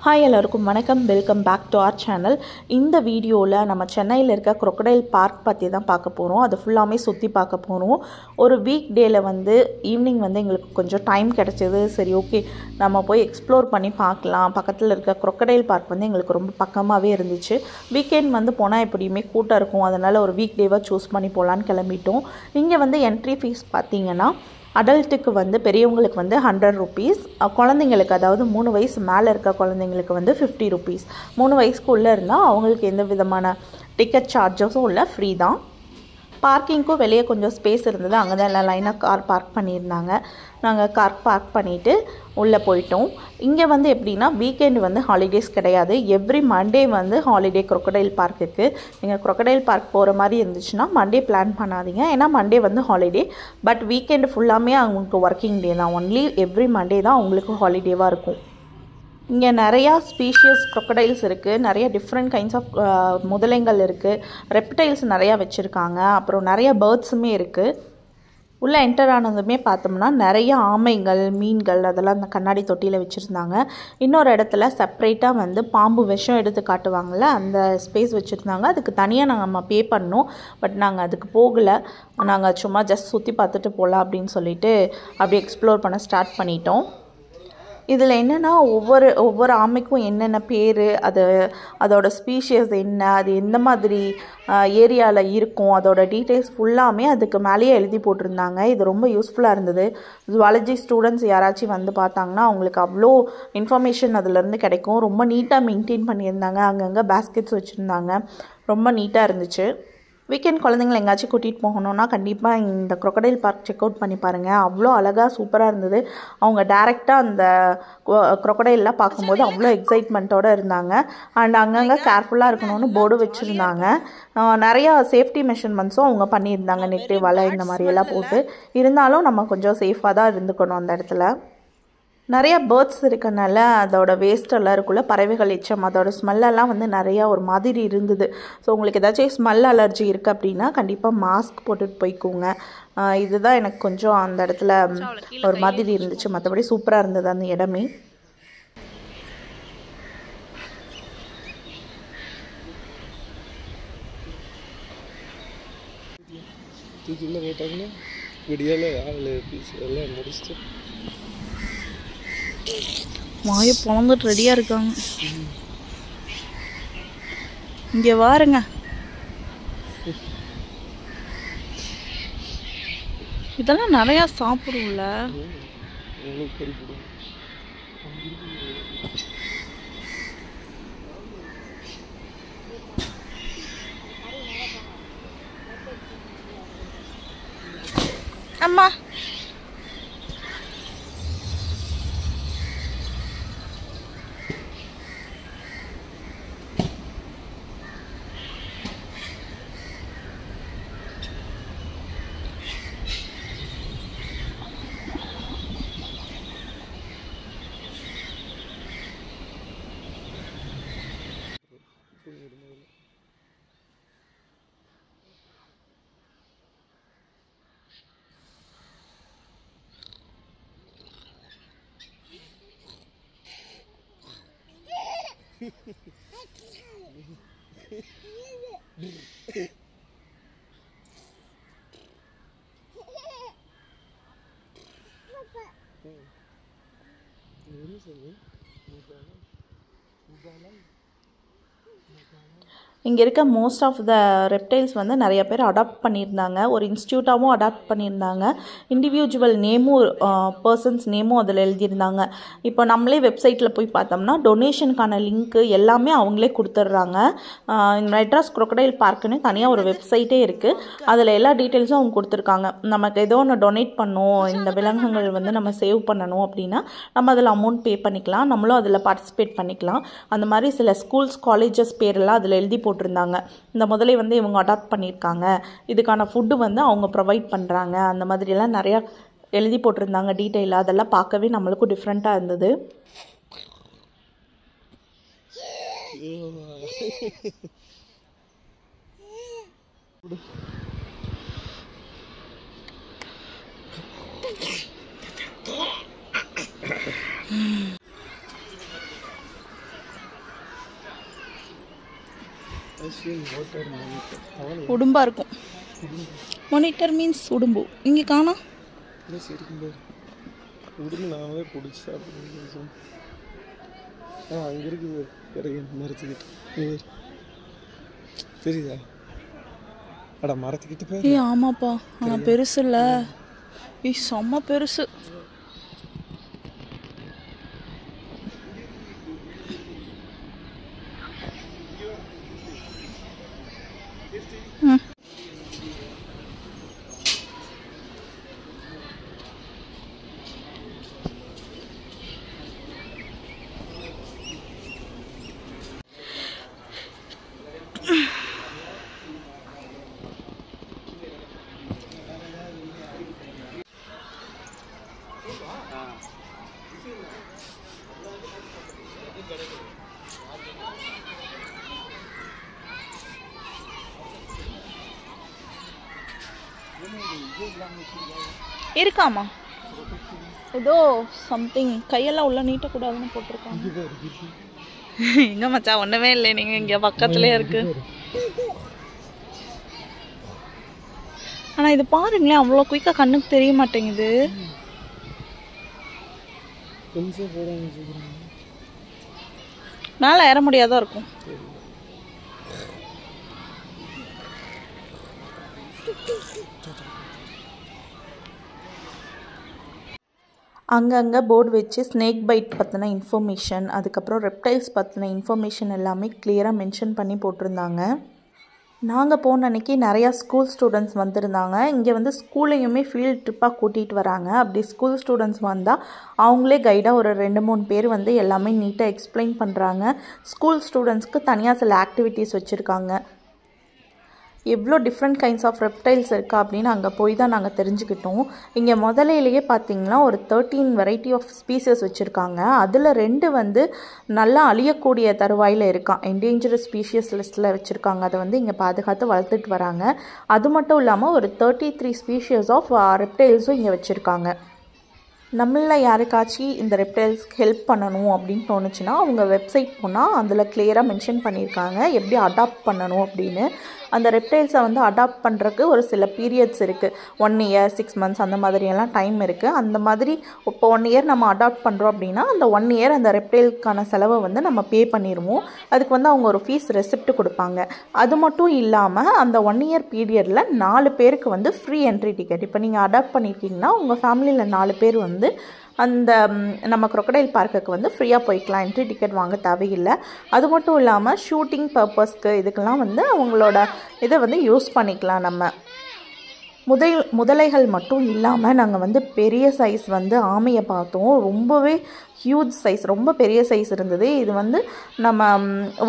Hi எல்லாருக்கும் வணக்கம். Welcome back to our channel. இந்த வீடியோவில் நம்ம சென்னையில் இருக்க crocodile பார்க் பற்றி தான் பார்க்க போகிறோம். அது ஃபுல்லாமே சுற்றி பார்க்க போகிறோம். ஒரு வீக் டேயில் ஈவினிங் எங்களுக்கு கொஞ்சம் டைம் கிடச்சிது. சரி, ஓகே, நம்ம போய் எக்ஸ்ப்ளோர் பண்ணி பார்க்கலாம். பக்கத்தில் இருக்க crocodile பார்க் எங்களுக்கு ரொம்ப பக்கமாகவே இருந்துச்சு. வீக்கெண்ட் போனால் எப்படியுமே கூட்டம் இருக்கும். அதனால் ஒரு வீக் டேவாக சூஸ் பண்ணி போகலான்னு கிளம்பிட்டோம். இங்கே என்ட்ரி ஃபீஸ் பார்த்தீங்கன்னா அடல்ட்டுக்கு பெரியவங்களுக்கு 100 rupees, குழந்தைங்களுக்கு அதாவது 3 வயசு மேலே இருக்க குழந்தைங்களுக்கு 50 rupees. 3 வயசுக்குள்ளே இருந்தால் அவங்களுக்கு எந்த விதமான டிக்கெட் சார்ஜஸும் இல்லை, ஃப்ரீ தான். பார்க்கிங்க்கும் வெளியே கொஞ்சம் ஸ்பேஸ் இருந்தது. அங்கே தான் எல்லாம் லைனாக கார் பார்க் பண்ணியிருந்தாங்க. நாங்கள் கார் பார்க் பண்ணிவிட்டு உள்ளே போயிட்டோம். இங்கே எப்படின்னா வீக்கெண்டு ஹாலிடேஸ் கிடையாது. எவ்ரி மண்டே ஹாலிடே crocodile பார்க்குக்கு. நீங்கள் crocodile பார்க் போகிற மாதிரி இருந்துச்சுன்னா மண்டே பிளான் பண்ணாதீங்க. ஏன்னா மண்டே ஹாலிடே. பட் வீக்கெண்டு ஃபுல்லாமே அவங்களுக்கு ஒர்க்கிங் டே தான். ஒன்லி எவ்ரி மண்டே தான் அவங்களுக்கு ஹாலிடேவாக இருக்கும். இங்கே நிறையா ஸ்பீஷியஸ் crocodiles இருக்குது. நிறைய டிஃப்ரெண்ட் கைண்ட்ஸ் ஆஃப் முதலைங்கள் இருக்குது. ரெப்டைல்ஸ் நிறையா வச்சுருக்காங்க. அப்புறம் நிறைய பேர்ட்ஸுமே இருக்குது. உள்ளே என்டர் ஆனதுமே பார்த்தோம்னா நிறைய ஆமைகள், மீன்கள் அதெல்லாம் அந்த கண்ணாடி தொட்டியில் வச்சுருந்தாங்க. இன்னொரு இடத்துல செப்ரேட்டாக பாம்பு விஷம் எடுத்து காட்டுவாங்கள்ல, அந்த ஸ்பேஸ் வச்சுருந்தாங்க. அதுக்கு தனியாக நம்ம பே பண்ணோம். பட் நாங்கள் அதுக்கு போகலை. நாங்கள் சும்மா ஜஸ்ட் சுற்றி பார்த்துட்டு போகலாம் அப்படின்னு சொல்லிட்டு அப்படியே எக்ஸ்ப்ளோர் பண்ண ஸ்டார்ட் பண்ணிட்டோம். இதில் என்னென்னா ஒவ்வொரு ஆமைக்கும் என்னென்ன பேர், அதோட ஸ்பீஷியஸ் என்ன, அது எந்த மாதிரி ஏரியாவில் இருக்கும், அதோட டீட்டெயில்ஸ் ஃபுல்லாமே அதுக்கு மேலேயே எழுதி போட்டிருந்தாங்க. இது ரொம்ப யூஸ்ஃபுல்லாக இருந்தது. ஜுவாலஜி ஸ்டூடெண்ட்ஸ் யாராச்சும் பார்த்தாங்கன்னா அவங்களுக்கு அவ்வளோ இன்ஃபர்மேஷன் அதிலேருந்து கிடைக்கும். ரொம்ப நீட்டாக மெயின்டைன் பண்ணியிருந்தாங்க. அங்கங்கே பேஸ்கெட்ஸ் வச்சுருந்தாங்க. ரொம்ப நீட்டாக இருந்துச்சு. வீக்கெண்ட் குழந்தைங்களை எங்கேயாச்சும் கூட்டிகிட்டு போகணுன்னா கண்டிப்பாக இந்த crocodile பார்க் செக் அவுட் பண்ணி பாருங்கள். அவ்வளோ அழகாக சூப்பராக இருந்தது. அவங்க டேரெக்டாக அந்த crocodileலாம் பார்க்கும்போது அவ்வளோ எக்ஸைட்மெண்ட்டோடு இருந்தாங்க. அண்ட் அங்கங்கே கேர்ஃபுல்லாக இருக்கணும்னு போர்டு வச்சுருந்தாங்க. நிறையா சேஃப்டி மெஷர்மெண்ட்ஸும் அவங்க பண்ணியிருந்தாங்க. நெட்டு, வலை இந்த மாதிரியெல்லாம் போட்டு. இருந்தாலும் நம்ம கொஞ்சம் சேஃபாக தான் இருந்துக்கணும் அந்த இடத்துல. நிறையா பேர்ட்ஸ் இருக்கனால அதோட வேஸ்டெல்லாம் இருக்குள்ள, பறவைகள் எச்சம், அதோட ஸ்மெல்லெல்லாம் நிறையா ஒரு மாதிரி இருந்தது. ஸோ உங்களுக்கு ஏதாச்சும் ஸ்மெல் அலர்ஜி இருக்குது அப்படின்னா கண்டிப்பாக மாஸ்க் போட்டுட்டு போய்க்கோங்க. இதுதான் எனக்கு கொஞ்சம் அந்த இடத்துல ஒரு மாதிரி இருந்துச்சு. மற்றபடி சூப்பராக இருந்தது அந்த இடமே. வாயை பொழந்துட்டு ரெடியாக இருக்காங்க. இங்கே வாருங்க. இதெல்லாம் நிறையா சாப்பிடும்ல. அம்மா இங்கே இருக்க மோஸ்ட் ஆஃப் த ரெப்டைல்ஸ் நிறைய பேர் அடாப்ட் பண்ணியிருந்தாங்க. ஒரு இன்ஸ்டியூட்டாகவும் அடாப்ட் பண்ணியிருந்தாங்க. இண்டிவிஜுவல் நேமும் பர்சன்ஸ் நேமும் அதில் எழுதியிருந்தாங்க. இப்போ நம்மளே வெப்சைட்டில் போய் பார்த்தோம்னா டொனேஷனுக்கான லிங்க்கு எல்லாமே அவங்களே கொடுத்துட்றாங்க. மெட்ராஸ் crocodile பார்க்குன்னு தனியாக ஒரு வெப்சைட்டே இருக்குது. அதில் எல்லா டீட்டெயில்ஸும் அவங்க கொடுத்துருக்காங்க. நமக்கு ஏதோ ஒன்று டொனேட் பண்ணணும், இந்த விலங்குகள் நம்ம சேவ் பண்ணணும் அப்படின்னா நம்ம அதில் அமௌண்ட் பே பண்ணிக்கலாம். நம்மளும் அதில் பார்ட்டிசிபேட் பண்ணிக்கலாம். அந்த மாதிரி சில ஸ்கூல்ஸ், காலேஜஸ் பேரெல்லாம் அதில் எழுதி போட்டிருந்தாங்க. இந்த முதலை இவங்க அடாப்ட் பண்ணியிருக்காங்க, இதுக்கான ஃபுட்டு அவங்க ப்ரொவைட் பண்ணுறாங்க, அந்த மாதிரியெல்லாம் நிறையா எழுதி போட்டிருந்தாங்க டீட்டெயிலாக. அதெல்லாம் பார்க்கவே நம்மளுக்கும் டிஃப்ரெண்ட்டாக இருந்தது. உடும்பா இருக்கும். மானிட்டர் மீன்ஸ் உடும்பு. இங்கே காணோம். உடும்பு நானே பிடிச்சி சாப்பிடுறேன். அங்கே இருக்குது கிடையாது மரத்துக்கிட்ட தெரியுதா? அடா மரத்துக்கிட்ட போய். ஏ ஆமாப்பா, ஆனால் பெருசு இல்லை. ஏ செம்ம பெருசு. இருக்காமா ஏதோ சம்திங் கையெல்லாம் உள்ள நீட்டக்கூடாதுன்னு போட்டிருக்காங்க. எங்க மச்சா ஒண்ணுமே இல்லை, நீங்க இங்க பக்கத்துலயே இருக்கு. ஆனா இது பாருங்களேன், அவ்வளோ குயிக்கா கண்ணுக்கு தெரிய மாட்டேங்குது. மேல ஏற முடியாதான் இருக்கும். அங்கங்கே போர்டு வச்சு ஸ்னேக் பைட் பற்றின இன்ஃபர்மேஷன், அதுக்கப்புறம் ரெப்டைல்ஸ் பற்றின இன்ஃபர்மேஷன் எல்லாமே கிளியராக மென்ஷன் பண்ணி போட்டிருந்தாங்க. நாங்கள் போன அன்றைக்கி நிறையா ஸ்கூல் ஸ்டூடெண்ட்ஸ் வந்திருந்தாங்க. இங்கே வந்து ஸ்கூலையுமே ஃபீல்ட் ட்ரிப்பாக கூட்டிகிட்டு வராங்க. அப்படி ஸ்கூல் ஸ்டூடெண்ட்ஸ் வந்தால் அவங்களே கைடாக ஒரு 2-3 பேர் வந்து எல்லாமே நீட்டாக எக்ஸ்பிளைன் பண்ணுறாங்க. ஸ்கூல் ஸ்டூடெண்ட்ஸ்க்கு தனியாக சில ஆக்டிவிட்டீஸ் வச்சுருக்காங்க. எவ்வளோ டிஃப்ரெண்ட் கைண்ட்ஸ் ஆஃப் ரெப்டைல்ஸ் இருக்கா அப்படின்னு அங்கே போய் தான் நாங்கள் தெரிஞ்சுக்கிட்டோம். இங்கே முதலையிலேயே பார்த்தீங்கன்னா ஒரு 13 வெரைட்டி ஆஃப் ஸ்பீசஸ் வச்சுருக்காங்க. அதில் 2 வந்து நல்லா அழியக்கூடிய தருவாயில் இருக்கான், என்டேஞ்சரஸ் ஸ்பீஷியஸ் லிஸ்ட்டில் வச்சுருக்காங்க. அதை வந்து இங்கே பாதுகாத்து வளர்த்துட்டு வராங்க. அது மட்டும் இல்லாமல் ஒரு 33 ஸ்பீஷியஸ் ஆஃப் ரெப்டைல்ஸும் இங்கே வச்சுருக்காங்க. நம்மளில் யாருக்காச்சும் இந்த ரெப்டைல்ஸ்க்கு ஹெல்ப் பண்ணணும் அப்படின்னு தோணுச்சுன்னா அவங்க வெப்சைட் போனால் அதில் கிளியராக மென்ஷன் பண்ணியிருக்காங்க எப்படி அடாப்ட் பண்ணணும் அப்படின்னு. அந்த ரெப்டைல்ஸை வந்து அடாப்ட் பண்ணுறதுக்கு ஒரு சில பீரியட்ஸ் இருக்குது. 1 இயர் 6 மந்த்ஸ் அந்த மாதிரியெல்லாம் டைம் இருக்குது. அந்த மாதிரி இப்போ 1 இயர் நம்ம அடாப்ட் பண்ணுறோம் அப்படின்னா அந்த 1 இயர் அந்த ரெப்டைலுக்கான செலவை வந்து நம்ம பே பண்ணிடுவோம். அதுக்கு வந்து அவங்க ஒரு ஃபீஸ் ரெசிப்ட் கொடுப்பாங்க. அது மட்டும் இல்லாமல் அந்த 1 இயர் பீரியடில் 4 பேருக்கு வந்து ஃப்ரீ என்ட்ரி டிக்கெட். இப்போ நீங்கள் அடாப்ட் பண்ணியிருக்கீங்கன்னா உங்கள் ஃபேமிலியில் 4 பேர் வந்து அந்த நம்ம crocodile பார்க்குக்கு வந்து ஃப்ரீயாக போய்க்கலாம், என்ட்ரி டிக்கெட் வாங்க தேவையில்லை. அது மட்டும் இல்லாமல் ஷூட்டிங் பர்பஸ்க்கு இதுக்கெல்லாம் வந்து அவங்களோட இதை வந்து யூஸ் பண்ணிக்கலாம். நம்ம முதலைகள் மட்டும் இல்லாமல் நாங்கள் வந்து பெரிய சைஸ் வந்து ஆமையை பார்த்தோம். ரொம்பவே ஹியூஜ் சைஸ், ரொம்ப பெரிய சைஸ் இருந்தது. இது வந்து நம்ம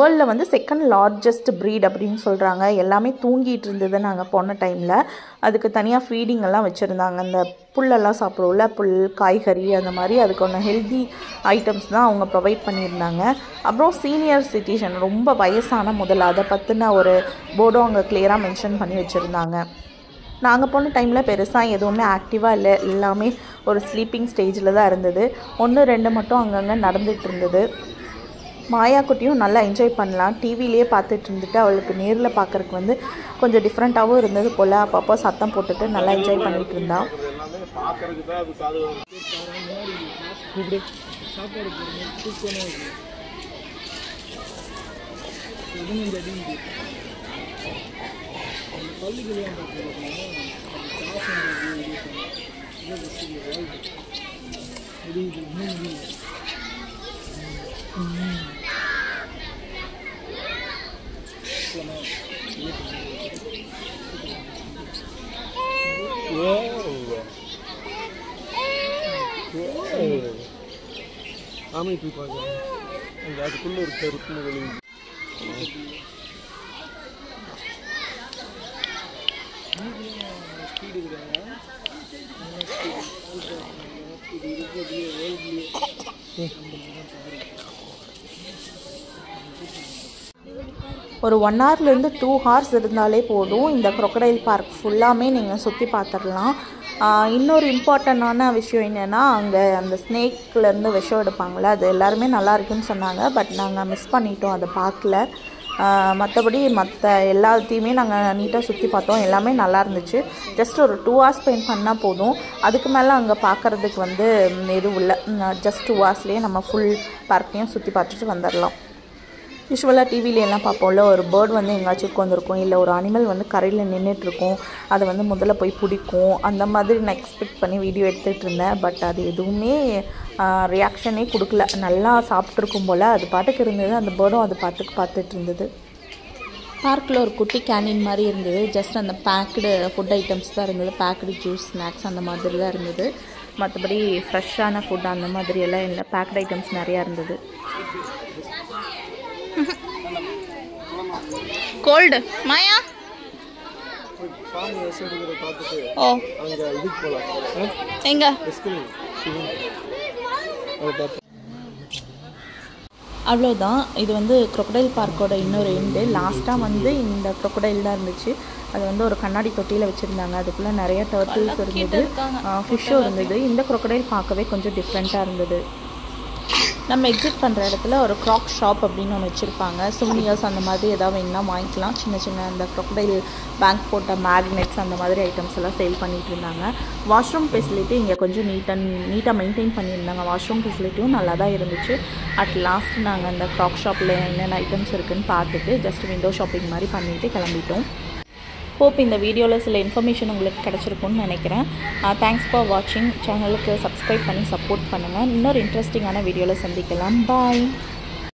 வேர்ல்டில் வந்து 2nd லார்ஜஸ்ட் ப்ரீட் அப்படின்னு சொல்கிறாங்க. எல்லாமே தூங்கிட்டு இருந்தது நாங்கள் போன டைமில். அதுக்கு தனியாக ஃபீடிங் எல்லாம் வச்சுருந்தாங்க. அந்த புல்லெல்லாம் சாப்பிடுவோம்ல, புல் காய்கறி அந்த மாதிரி அதுக்கான ஹெல்தி ஐட்டம்ஸ் தான் அவங்க ப்ரொவைட் பண்ணியிருந்தாங்க. அப்புறம் சீனியர் சிட்டிசன், ரொம்ப வயசான முதல்ல, அதை பற்றின ஒரு போர்டும் அங்கே கிளியராக மென்ஷன் பண்ணி வச்சுருந்தாங்க. நாங்கள் போன டைமில் பெருசாக எதுவுமே ஆக்டிவாக இல்லை, எல்லாமே ஒரு ஸ்லீப்பிங் ஸ்டேஜில் தான் இருந்தது. 1-2 மட்டும் அங்கங்கே நடந்துகிட்டு இருந்தது. மாயா குட்டியும் நல்லா என்ஜாய் பண்ணலாம். டிவிலேயே பார்த்துட்டு இருந்துட்டு அவளுக்கு நேரில் பார்க்குறதுக்கு வந்து கொஞ்சம் டிஃப்ரெண்ட்டாகவும் இருந்தது போல். அப்பப்போ சத்தம் போட்டுட்டு நல்லா என்ஜாய் பண்ணிகிட்டு இருந்தான். ஆமை போய் பார்க்கலாம். அங்கே அதுக்குள்ளே ஒரு கருப்பு முதலி. ஒரு 1 ஹவர்லேருந்து 2 ஹவர்ஸ் இருந்தாலே போதும். இந்த crocodile பார்க் ஃபுல்லாமே நீங்கள் சுற்றி பார்த்துடலாம். இன்னொரு இம்பார்ட்டண்ட்டான விஷயம் என்னென்னா, அங்கே அந்த ஸ்னேக்லேருந்து விஷம் எடுப்பாங்களே, அது எல்லாருமே நல்லா இருக்குன்னு சொன்னாங்க. பட் நாங்கள் மிஸ் பண்ணிட்டோம், அதை பார்க்கல. மற்றபடி மற்ற எல்லாத்தையுமே நாங்கள் நீட்டாக சுற்றி பார்த்தோம். எல்லாமே நல்லா இருந்துச்சு. ஜஸ்ட் ஒரு 2 hours ஸ்பெண்ட் பண்ணால் போதும். அதுக்கு மேலே அங்கே பார்க்குறதுக்கு வந்து எதுவும் இல்லை. ஜஸ்ட் 2 hoursலேயே நம்ம ஃபுல் பார்க்கையும் சுற்றி பார்த்துட்டு வந்துடலாம். யூஸ்வலாக டிவிலெலாம் பார்ப்போம்ல, ஒரு பேர்ட் வந்து எங்கேயாச்சும் உட்காந்துருக்கும், இல்லை ஒரு அனிமல் வந்து கரையில் நின்றுட்டுருக்கும், அதை வந்து முதல்ல போய் பிடிக்கும். அந்த மாதிரி நான் எக்ஸ்பெக்ட் பண்ணி வீடியோ எடுத்துகிட்டு இருந்தேன். பட் அது எதுவுமே ரியாக்ஷனே கொடுக்கல. நல்லா சாப்பிட்ருக்கும் போல் அது பாட்டுக்கு இருந்தது. அந்த பேர்டும் அது பாட்டுக்கு பார்த்துட்டு இருந்தது. பார்க்கில் ஒரு குட்டி கேண்டீன் மாதிரி இருந்தது. ஜஸ்ட் அந்த பேக்டு ஃபுட் ஐட்டம்ஸ் தான் இருந்தது. பேக்டு ஜூஸ், ஸ்நாக்ஸ் அந்த மாதிரி தான் இருந்தது. மற்றபடி ஃப்ரெஷ்ஷான ஃபுட் அந்த மாதிரி எல்லாம் இல்லை. பேக்டு ஐட்டம்ஸ் நிறையா இருந்தது. கோல்டு மாயா ஓ எங்க அவ்வளோதான். இது வந்து க்ரொக்கடைல் பார்க்கோட இன்னொரு எண்டு. லாஸ்ட்டாக வந்து இந்த க்ரொக்கடைல் தான் இருந்துச்சு. அது வந்து ஒரு கண்ணாடி தொட்டியில் வச்சுருந்தாங்க. அதுக்குள்ளே நிறைய டர்ட்டில்ஸ் இருந்தது, ஃபிஷ்ஷும் இருந்தது. இந்த க்ரொக்கடைல் பார்க்கவே கொஞ்சம் டிஃப்ரெண்ட்டாக இருந்தது. நம்ம எக்ஸிட் பண்ணுற இடத்துல ஒரு க்ராக் ஷாப் அப்படின்னு ஒன்று வச்சுருப்பாங்க. சுவனியர்ஸ் அந்த மாதிரி ஏதாவது வேணுன்னா வாங்கிக்கலாம். சின்ன சின்ன அந்த க்ரொக்கடைல் பேங்க் போட்ட மேக்னெட்ஸ் அந்த மாதிரி ஐட்டம்ஸ் எல்லாம் சேல் பண்ணிகிட்டு இருந்தாங்க. வாஷ்ரூம் ஃபெசிலிட்டி இங்கே கொஞ்சம் நீட்டாக மெயின்டைன் பண்ணியிருந்தாங்க. வாஷ்ரூம் ஃபெசிலிட்டியும் நல்லா தான் இருந்துச்சு. அட் லாஸ்ட் நாங்கள் அந்த க்ராக் ஷாப்பில் என்னென்ன ஐட்டம்ஸ் இருக்குதுன்னு பார்த்துட்டு ஜஸ்ட் விண்டோ ஷாப்பிங் மாதிரி பண்ணிவிட்டு கிளம்பிட்டோம். ஹோப் இந்த வீடியோவில் சில இன்ஃபர்மேஷன் உங்களுக்கு கிடச்சிருக்குன்னு நினைக்கிறேன். தேங்க்ஸ் ஃபார் வாட்சிங். சேனலுக்கு சப்ஸ்கிரைப் பண்ணி சப்போர்ட் பண்ணுங்கள். இன்னொரு இன்ட்ரெஸ்டிங்கான வீடியோவில் சந்திக்கலாம். பாய்.